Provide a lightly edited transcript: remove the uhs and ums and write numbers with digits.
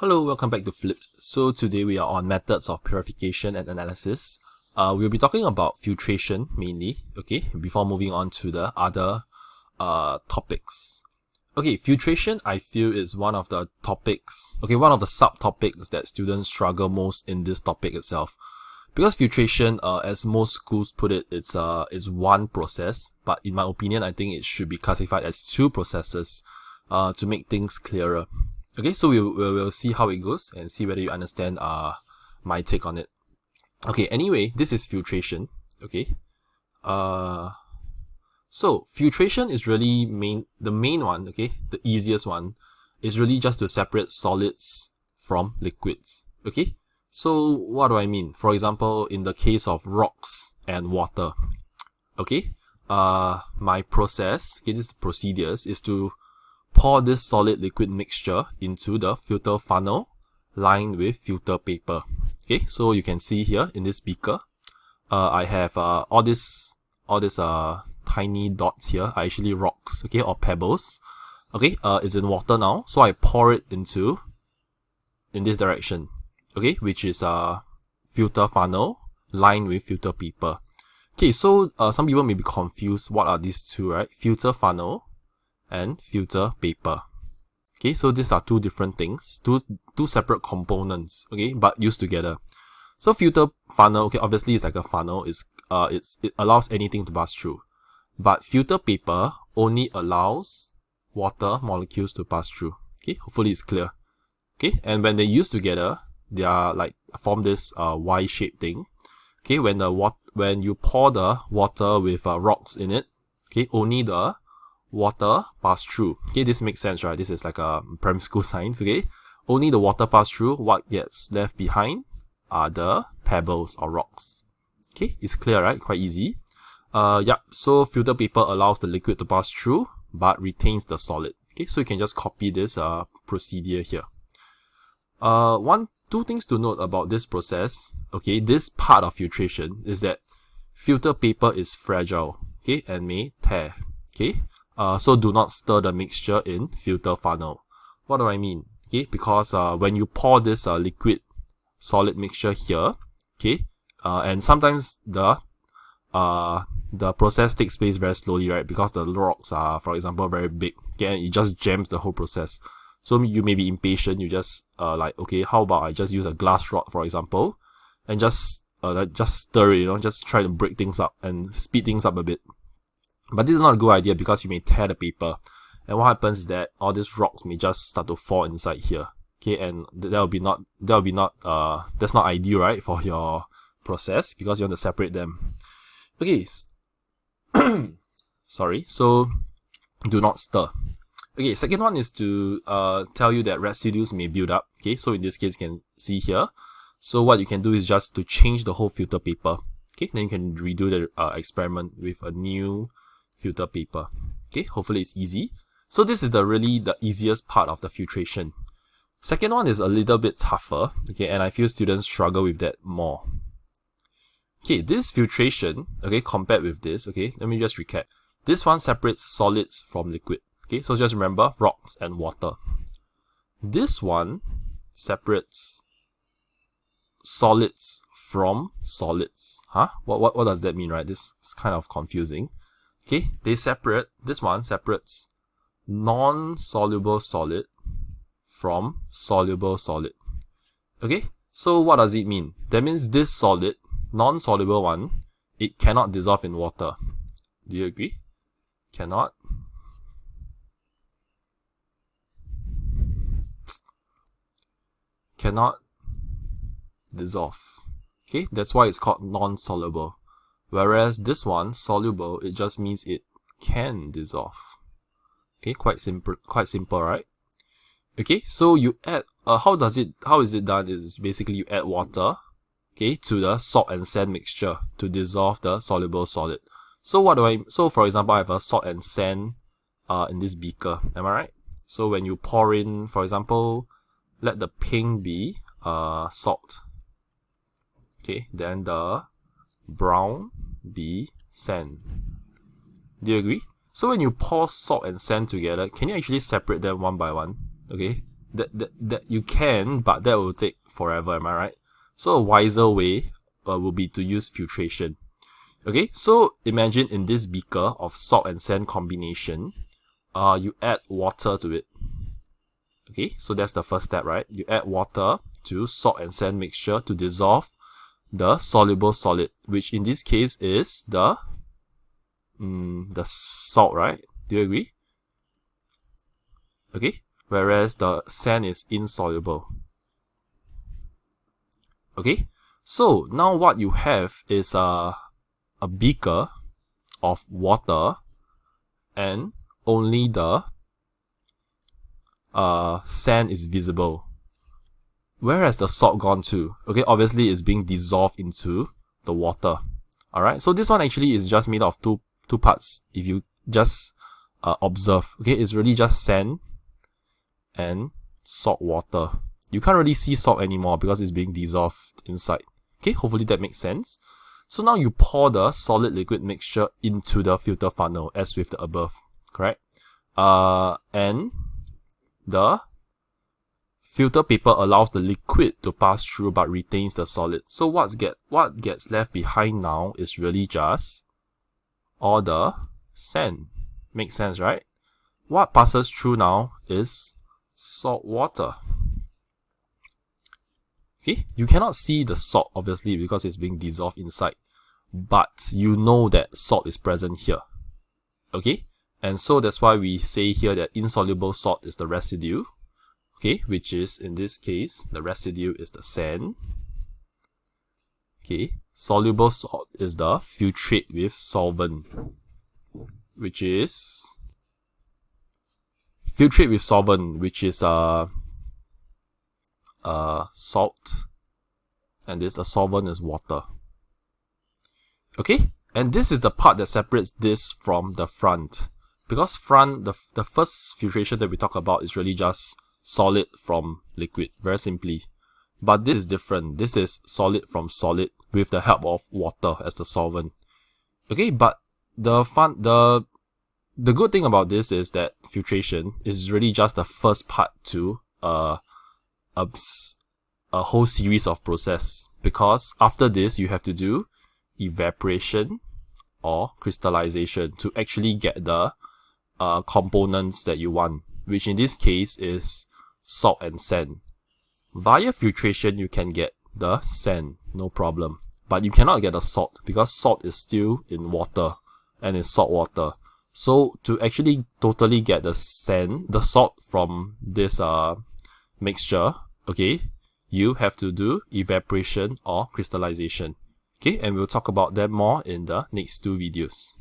Hello, welcome back to Flip. So today we are on methods of purification and analysis. We'll be talking about filtration mainly, okay, before moving on to the other topics. Okay, filtration I feel is one of the topics, one of the subtopics that students struggle most in this topic itself. Because filtration, as most schools put it, it's one process, but in my opinion, I think it should be classified as two processes, to make things clearer. Okay, so we'll see how it goes and see whether you understand my take on it. Okay, anyway, this is filtration. Okay. So filtration is really the main one, okay, the easiest one is really just to separate solids from liquids. Okay? So what do I mean? For example, in the case of rocks and water. Okay? My process, okay, this procedures is to pour this solid liquid mixture into the filter funnel lined with filter paper. Okay, so you can see here in this beaker, I have all these tiny dots here are actually rocks, okay, or pebbles. Okay, it's in water now, so I pour it in this direction, okay, which is a filter funnel lined with filter paper. Okay, so some people may be confused. What are these two, right? Filter funnel and filter paper. Okay, so these are two different things, two separate components, okay, but used together. So filter funnel, okay, obviously it's like a funnel, it allows anything to pass through. But filter paper only allows water molecules to pass through. Okay, hopefully it's clear. Okay, and when they use together, they are like form this Y-shaped thing. Okay, when you pour the water with rocks in it, okay, only the water pass through. Okay, this makes sense, right? This is like a primary school science, okay? Only the water pass through. What gets left behind are the pebbles or rocks. Okay, it's clear, right? Quite easy. So filter paper allows the liquid to pass through, but retains the solid. Okay, so you can just copy this procedure here. Two things to note about this process, okay, this part of filtration is that filter paper is fragile, okay, and may tear, okay? So do not stir the mixture in filter funnel. What do I mean? Okay, because when you pour this liquid solid mixture here, okay, and sometimes the process takes place very slowly, right? Because the rocks are, for example, very big, okay, and it just jams the whole process. So you may be impatient. You just like, okay, how about I just use a glass rod, for example, and just stir it, just try to break things up and speed things up a bit. But this is not a good idea because you may tear the paper. And what happens is that all these rocks may just start to fall inside here. Okay, and that's not ideal, right, for your process because you want to separate them. Okay. Sorry. So do not stir. Okay, second one is to tell you that residues may build up. Okay, so in this case you can see here. So what you can do is just to change the whole filter paper. Okay, then you can redo the experiment with a new filter paper. Okay, hopefully it's easy. So this is really the easiest part of the filtration. Second one is a little bit tougher, okay, and I feel students struggle with that more. Okay, this filtration, okay, compared with this, okay, let me just recap. This one separates solids from liquid. Okay, so just remember rocks and water. This one separates solids from solids. What does that mean, right? This is kind of confusing. Okay, this one separates non-soluble solid from soluble solid. Okay, so what does it mean? That means this solid, non-soluble one, it cannot dissolve in water. Do you agree? Cannot. Cannot dissolve. Okay, that's why it's called non-soluble. Whereas this one, soluble, it just means it can dissolve. Okay, quite simple, right? Okay, so you add, how is it done is basically you add water, okay, to the salt and sand mixture to dissolve the soluble solid. So for example, I have a salt and sand, in this beaker, am I right? So when you pour in, for example, let the pink be, salt. Okay, then the brown be sand. Do you agree? So when you pour salt and sand together, can you actually separate them one by one? Okay, that you can, but that will take forever, am I right? So a wiser way will be to use filtration. Okay, so imagine in this beaker of salt and sand combination, you add water to it. Okay, so that's the first step, right? You add water to salt and sand mixture to dissolve the soluble solid, which in this case is the salt, right? Do you agree? Okay, whereas the sand is insoluble. Okay, so now what you have is a beaker of water and only the sand is visible. Where has the salt gone to? Okay, obviously it's being dissolved into the water. Alright, so this one actually is just made of two parts. If you just observe, okay, it's really just sand and salt water. You can't really see salt anymore because it's being dissolved inside. Okay, hopefully that makes sense. So now you pour the solid liquid mixture into the filter funnel as with the above, correct? And the filter paper allows the liquid to pass through but retains the solid. So what gets left behind now is really just all the sand. Makes sense, right? What passes through now is salt water. Okay, you cannot see the salt obviously because it's being dissolved inside, but you know that salt is present here. Okay, and so that's why we say here that insoluble salt is the residue. Okay, which is in this case the residue is the sand. Okay, soluble salt is the filtrate with solvent, which is filtrate with solvent, which is salt, and the solvent is water. Okay, and this is the part that separates this from the front, because the first filtration that we talk about is really just solid from liquid, very simply. But this is different. This is solid from solid with the help of water as the solvent. Okay, but the good thing about this is that filtration is really just the first part to a whole series of process, because after this you have to do evaporation or crystallization to actually get the components that you want, which in this case is salt and sand. Via filtration you can get the sand, no problem, but you cannot get the salt because salt is still in water and it's salt water. So to actually totally get the salt from this mixture, okay, you have to do evaporation or crystallization. Okay, and we'll talk about that more in the next two videos.